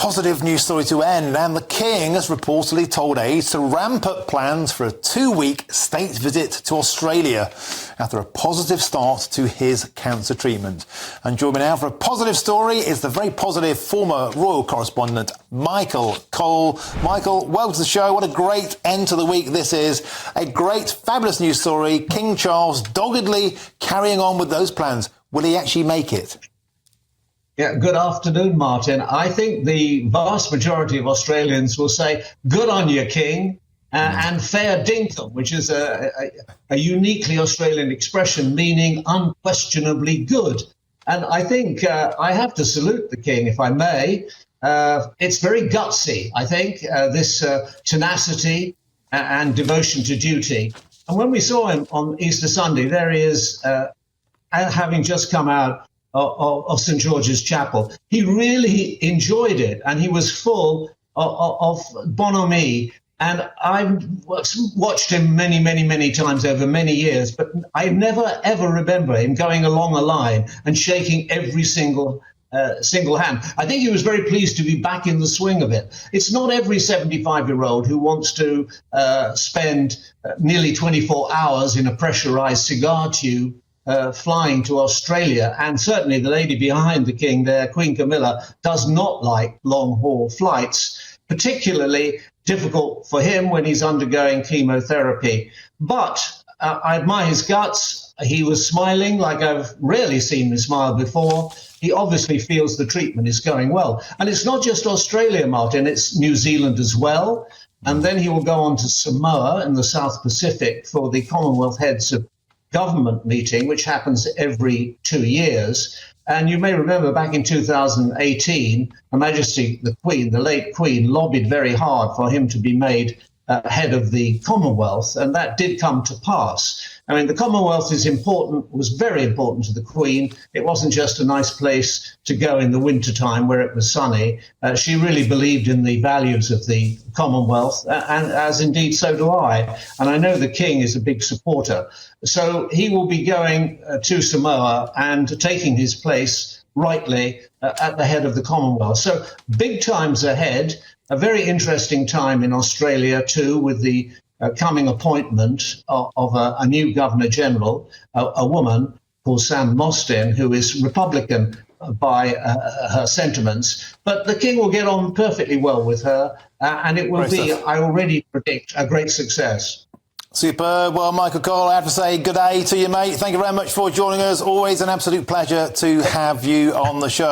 positive news story to end, and the King has reportedly told aides to ramp up plans for a 2-week state visit to Australia after a positive start to his cancer treatment. And joining me now for a positive story is the very positive former royal correspondent, Michael Cole. Michael, welcome to the show. What a great end to the week this is. A great, fabulous news story. King Charles doggedly carrying on with those plans. Will he actually make it? Yeah, good afternoon, Martin. I think the vast majority of Australians will say, good on you, King, and fair dinkum, which is a uniquely Australian expression meaning unquestionably good. And I think I have to salute the King, if I may. It's very gutsy, I think, this tenacity and devotion to duty. And when we saw him on Easter Sunday, there he is, having just come out of St. George's Chapel. He really enjoyed it, and he was full of bonhomie. And I've watched him many times over many years, but I never, ever remember him going along a line and shaking every single hand. I think he was very pleased to be back in the swing of it. It's not every 75-year-old who wants to spend nearly 24 hours in a pressurized cigar tube flying to Australia, and certainly the lady behind the King there, Queen Camilla, does not like long-haul flights, particularly difficult for him when he's undergoing chemotherapy. But I admire his guts. He was smiling like I've rarely seen him smile before. He obviously feels the treatment is going well. And it's not just Australia, Martin, it's New Zealand as well. And then he will go on to Samoa in the South Pacific for the Commonwealth Heads of Government meeting, which happens every 2 years. And you may remember back in 2018, Her Majesty the Queen, the late Queen, lobbied very hard for him to be made head of the Commonwealth, and that did come to pass. I mean, the Commonwealth is important, was very important to the Queen. It wasn't just a nice place to go in the wintertime where it was sunny. She really believed in the values of the Commonwealth, and as indeed so do I. And I know the King is a big supporter. So he will be going to Samoa and taking his place rightly at the head of the Commonwealth. So big times ahead. A very interesting time in Australia, too, with the coming appointment of a new Governor-General, a woman called Sam Mostyn, who is Republican by her sentiments. But the King will get on perfectly well with her, and it will be, I already predict, a great success. Superb. Well, Michael Cole, I have to say good day to you, mate. Thank you very much for joining us. Always an absolute pleasure to have you on the show.